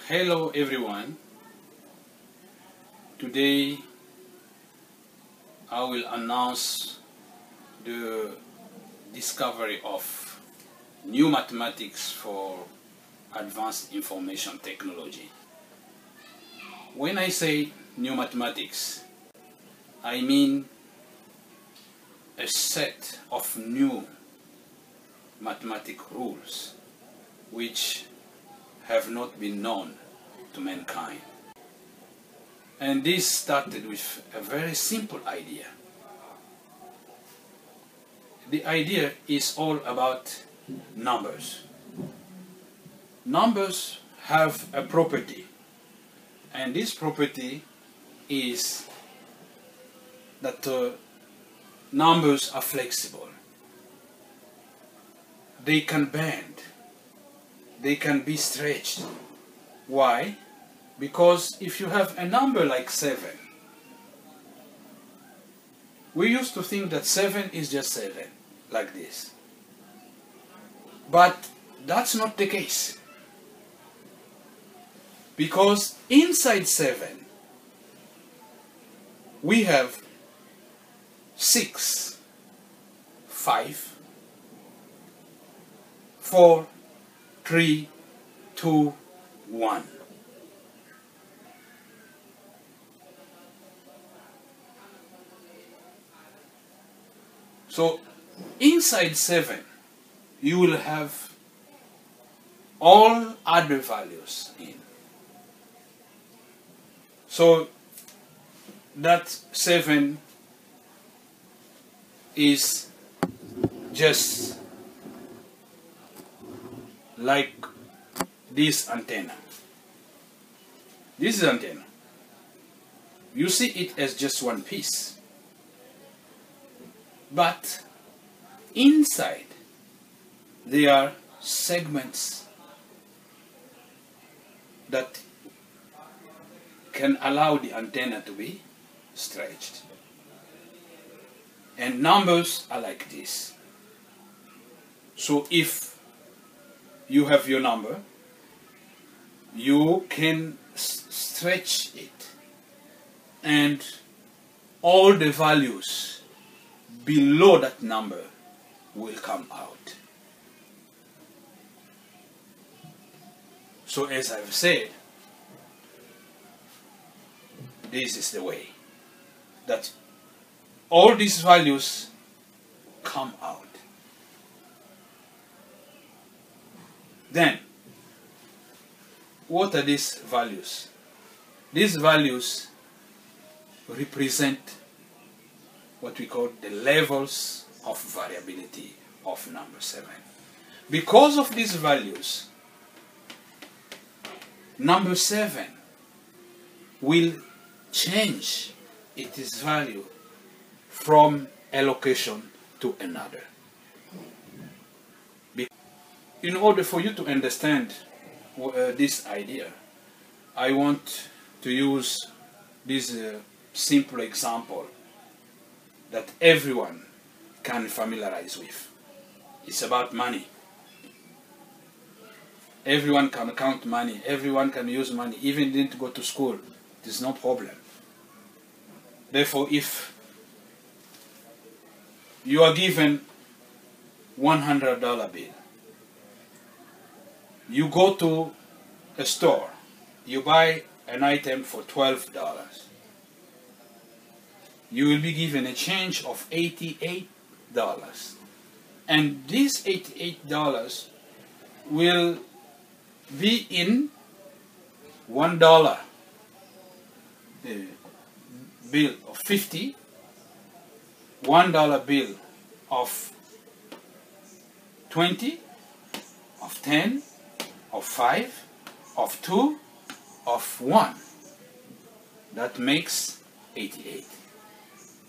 Hello everyone. Today I will announce the discovery of new mathematics for advanced information technology. When I say new mathematics, I mean a set of new mathematical rules which have not been known to mankind. And this started with a very simple idea. The idea is all about numbers. Numbers have a property, and this property is that numbers are flexible. They can bend. They can be stretched. Why? Because if you have a number like 7, we used to think that 7 is just 7, like this. But that's not the case. Because inside 7, we have 6, 5, 4, 3, 2, 1. So inside 7, you will have all other values in. So that 7 is just like this antenna. This is antenna. You see it as just one piece. But inside there are segments that can allow the antenna to be stretched. And numbers are like this. So if you have your number, you can stretch it, and all the values below that number will come out. So as I've said, this is the way that all these values come out. Then, what are these values? These values represent what we call the levels of variability of number 7. Because of these values, number 7 will change its value from a location to another. In order for you to understand this idea, I want to use this simple example that everyone can familiarize with. It's about money. Everyone can count money. Everyone can use money. Even didn't go to school. There's no problem. Therefore, if you are given $100 bill, you go to a store, you buy an item for $12. You will be given a change of $88. And this $88 will be in $1 bill of 50, $1 bill of 20, of 10, of 5, of 2, of 1. That makes 88.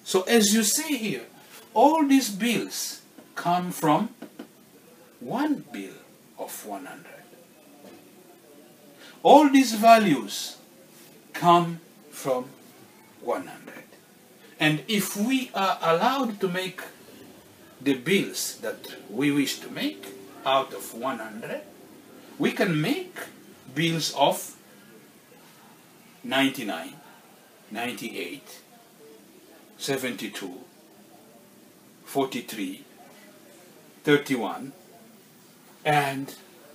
So as you see here, all these bills come from one bill of 100. All these values come from 100. And if we are allowed to make the bills that we wish to make out of 100, we can make bills of 99, 98, 72, 43, 31, and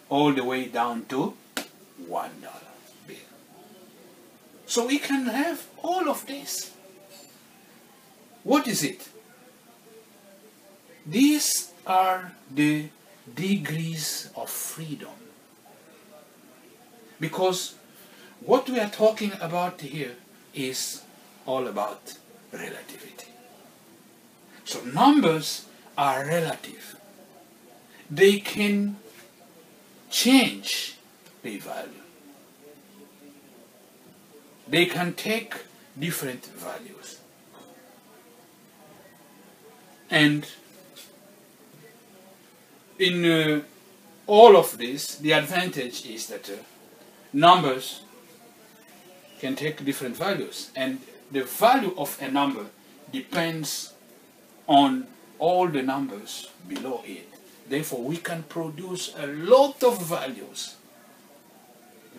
all the way down to $1 bill. So we can have all of this. What is it? These are the degrees of freedom. Because what we are talking about here is all about relativity. So numbers are relative. They can change their value. They can take different values. And in all of this, the advantage is that numbers can take different values, and the value of a number depends on all the numbers below it. Therefore, we can produce a lot of values.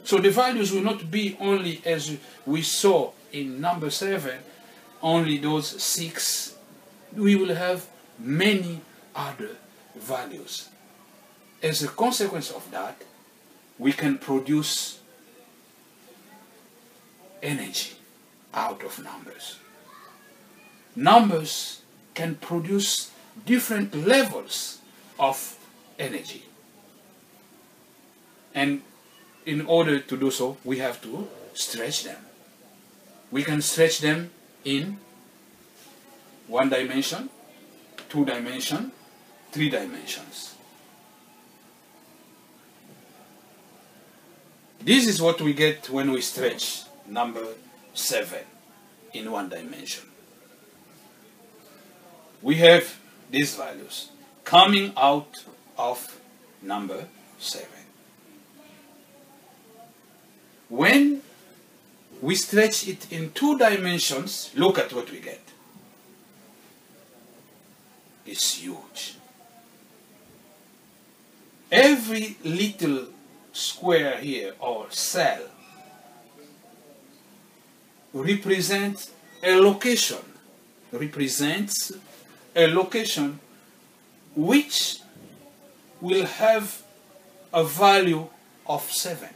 So the values will not be only as we saw in number 7, only those 6. We will have many other values. As a consequence of that, we can produce energy out of numbers. Numbers can produce different levels of energy. And in order to do so, we have to stretch them. We can stretch them in 1 dimension, 2 dimension, 3 dimensions. This is what we get when we stretch number 7 in 1 dimension. We have these values coming out of number 7. When we stretch it in 2 dimensions, look at what we get. It's huge. Every little square here or cell represents a location which will have a value of 7.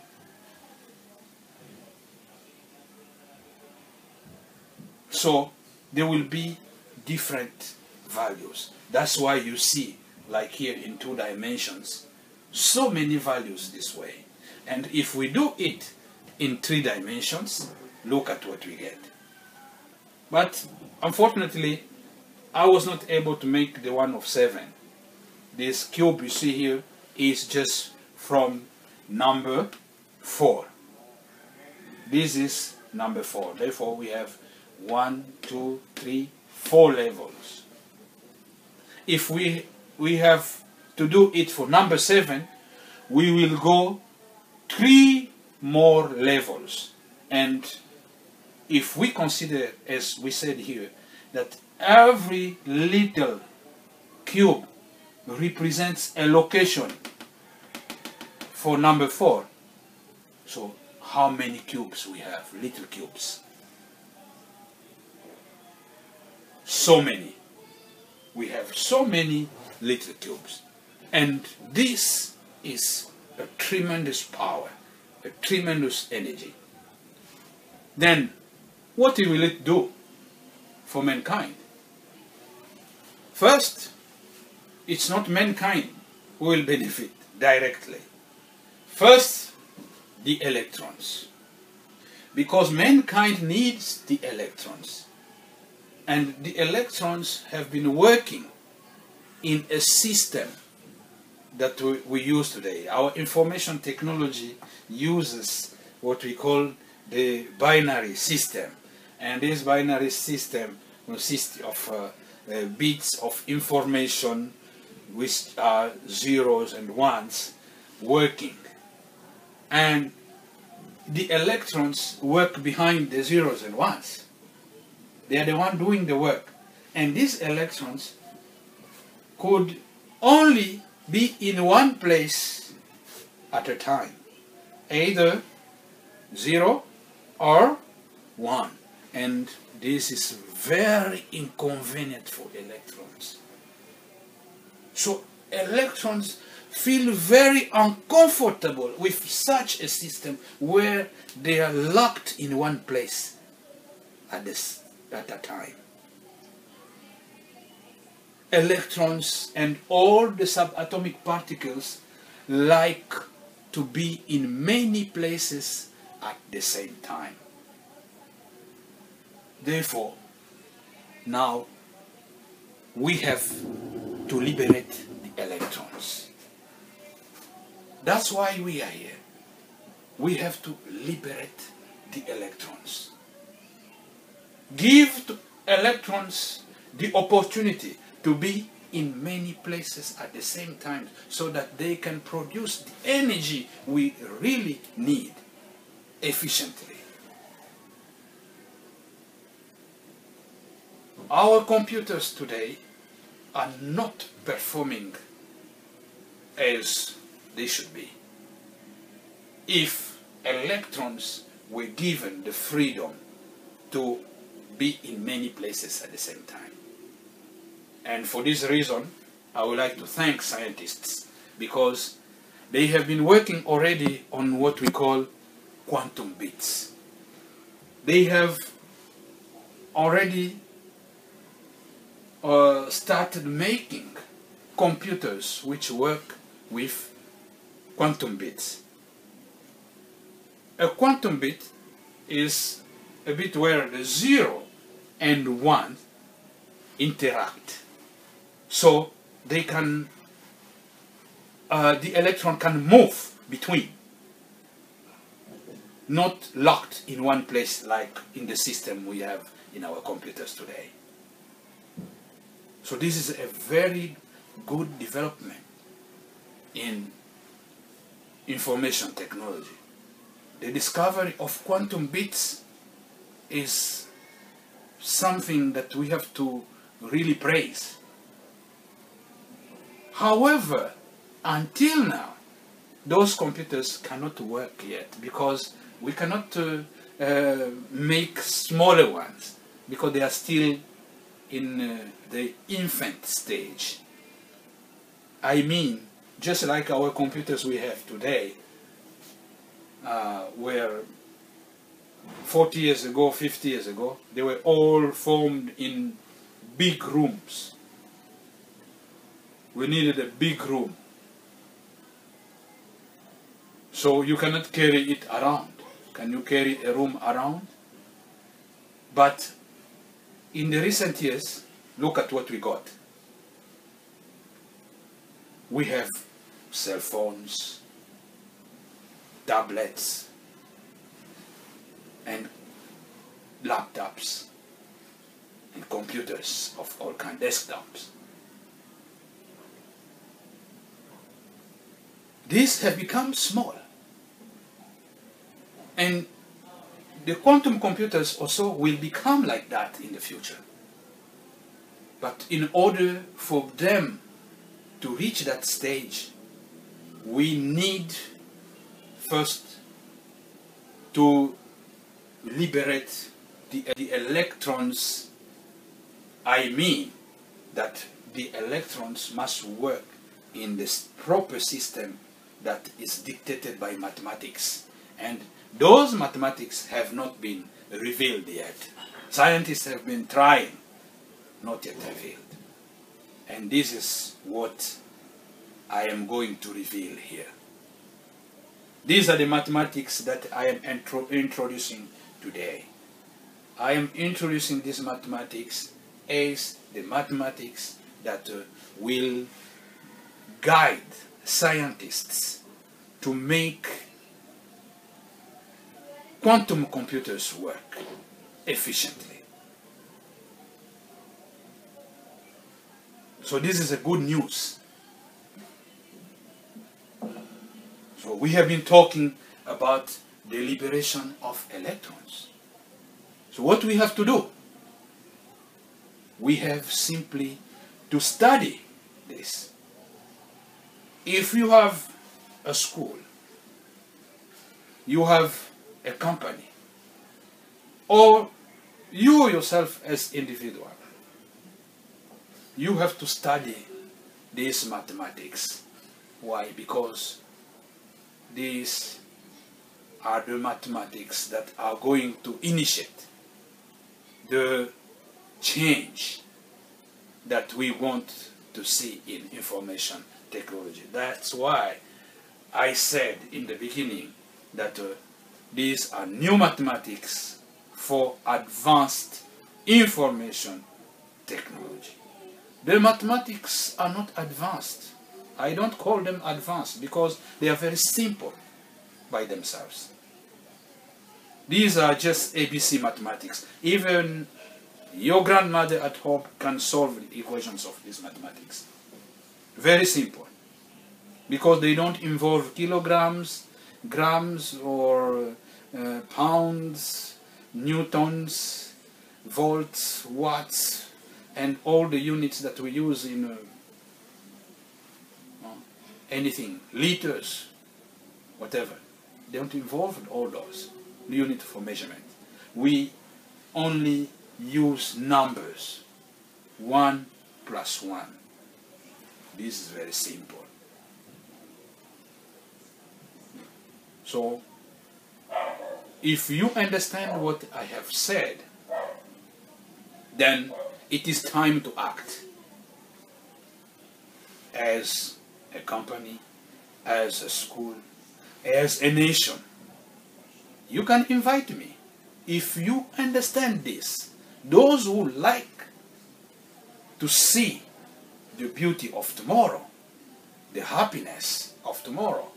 So there will be different values. That's why you see, like here in 2 dimensions, so many values this way. And if we do it in 3 dimensions, look at what we get. But unfortunately, I was not able to make the one of 7. This cube you see here is just from number 4. This is number 4. Therefore, we have 1, 2, 3, 4 levels. If we have to do it for number 7, we will go 3 more levels. And if we consider, as we said here, that every little cube represents a location for number 4, so how many cubes we have, little cubes? So many. We have so many little cubes. And this is a tremendous power, a tremendous energy. Then, what will it do for mankind? First, it's not mankind who will benefit directly. First, the electrons. Because mankind needs the electrons. And the electrons have been working in a system that we use today. Our information technology uses what we call the binary system. And this binary system consists of bits of information which are zeros and ones working. And the electrons work behind the zeros and ones. They are the one doing the work. And these electrons could only be in one place at a time. Either 0 or 1. And this is very inconvenient for electrons. So electrons feel very uncomfortable with such a system where they are locked in one place at a time. Electrons and all the subatomic particles like to be in many places at the same time. Therefore, now we have to liberate the electrons. That's why we are here. We have to liberate the electrons. Give to electrons the opportunity to be in many places at the same time so that they can produce the energy we really need efficiently. Our computers today are not performing as they should be. If electrons were given the freedom to be in many places at the same time. And for this reason, I would like to thank scientists because they have been working already on what we call quantum bits. They have already started making computers which work with quantum bits. A quantum bit is a bit where the 0 and 1 interact. So they can, the electron can move between, not locked in one place like in the system we have in our computers today. So this is a very good development in information technology. The discovery of quantum bits is something that we have to really praise. However, until now, those computers cannot work yet because we cannot make smaller ones because they are still in the infant stage. I mean, just like our computers we have today, where 40 years ago, 50 years ago, they were all formed in big rooms. We needed a big room. So you cannot carry it around. Can you carry a room around? But in the recent years, look at what we got. We have cell phones, tablets, and laptops, and computers of all kinds, desktops. These have become small. And the quantum computers also will become like that in the future. But in order for them to reach that stage, we need first to liberate the electrons. I mean that the electrons must work in this proper system that is dictated by mathematics. And those mathematics have not been revealed yet. Scientists have been trying, not yet revealed. And this is what I am going to reveal here. These are the mathematics that I am introducing today. I am introducing this mathematics as the mathematics that will guide scientists to make quantum computers work efficiently. So this is a good news. So we have been talking about the liberation of electrons. So what we have to do? We have simply to study this. If you have a school, you have a company, or you yourself as individual, you have to study this mathematics. Why? Because these are the mathematics that are going to initiate the change that we want to see in information technology. That's why I said in the beginning that these are new mathematics for advanced information technology. The mathematics are not advanced. I don't call them advanced because they are very simple by themselves. These are just ABC mathematics. Even your grandmother at home can solve the equations of these mathematics. Very simple. Because they don't involve kilograms, grams, or pounds, newtons, volts, watts, and all the units that we use in anything, liters, whatever. They don't involve all those units for measurement. We only use numbers. 1 plus 1. This is very simple. So, if you understand what I have said, then it is time to act as a company, as a school, as a nation. You can invite me. If you understand this, those who like to see the beauty of tomorrow, the happiness of tomorrow,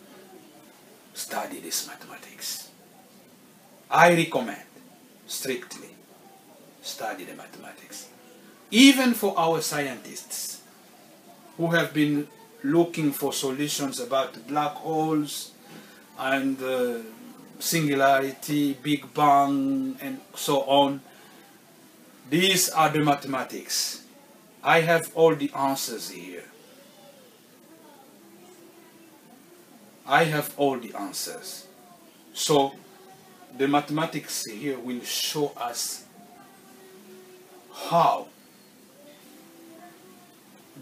study this mathematics. I recommend strictly study the mathematics. Even for our scientists who have been looking for solutions about black holes and singularity, Big Bang, and so on. These are the mathematics. I have all the answers here. I have all the answers. So the mathematics here will show us how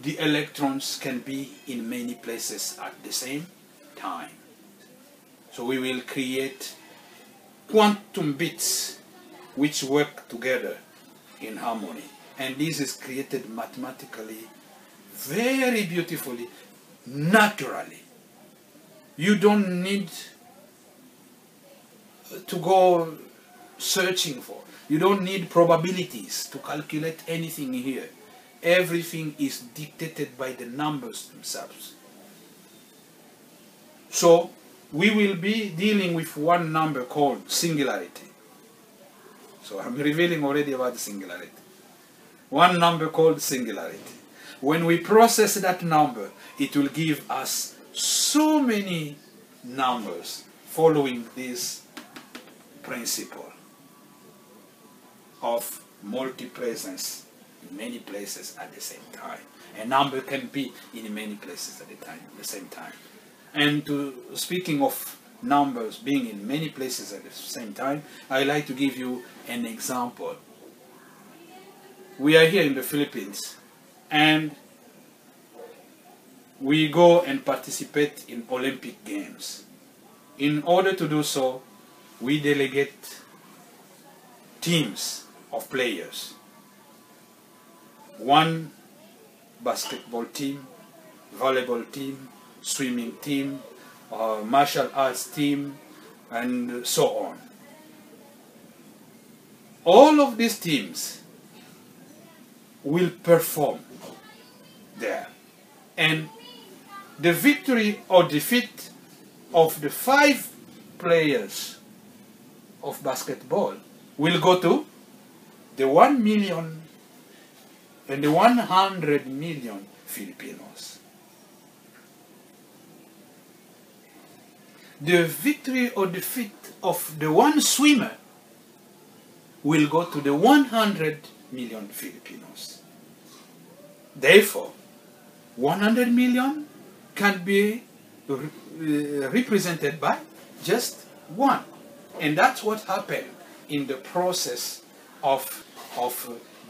the electrons can be in many places at the same time. So we will create quantum bits which work together in harmony. And this is created mathematically, very beautifully, naturally. You don't need to go searching for. You don't need probabilities to calculate anything here. Everything is dictated by the numbers themselves. So we will be dealing with one number called singularity. So I'm revealing already about the singularity. One number called singularity. When we process that number, it will give us so many numbers following this principle of multi-presence in many places at the same time. A number can be in many places at the same time. And speaking of numbers being in many places at the same time, I like to give you an example. We are here in the Philippines, and we go and participate in Olympic Games. In order to do so, we delegate teams of players. One basketball team, volleyball team, swimming team, martial arts team, and so on. All of these teams will perform there. And the victory or defeat of the 5 players of basketball will go to the 1 million and the 100 million Filipinos. The victory or defeat of the one swimmer will go to the 100 million Filipinos. Therefore, 100 million can be represented by just one. And that's what happened in the process of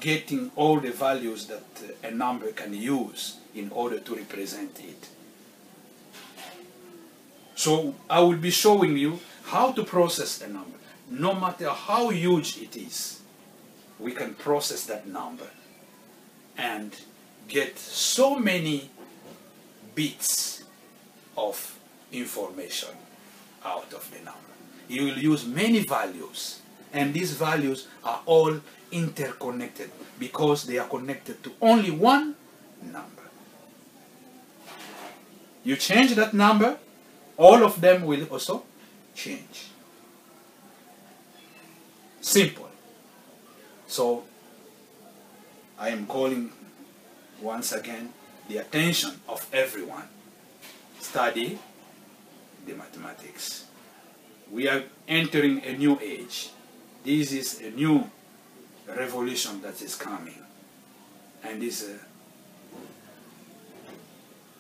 getting all the values that a number can use in order to represent it. So I will be showing you how to process a number. No matter how huge it is, we can process that number and get so many bits of information out of the number. You will use many values, and these values are all interconnected because they are connected to only one number. You change that number, all of them will also change. Simple. So I am calling once again the attention of everyone. Study the mathematics. We are entering a new age. This is a new revolution that is coming, and this is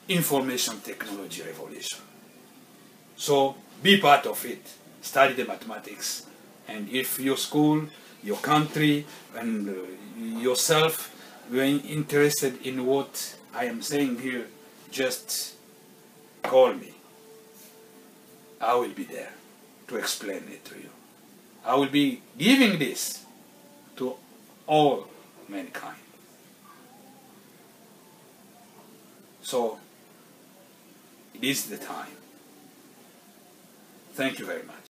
information technology revolution. So be part of it. Study the mathematics, and if your school, your country, and yourself were interested in what I am saying here, just call me. I will be there to explain it to you. I will be giving this to all mankind. So it is the time. Thank you very much.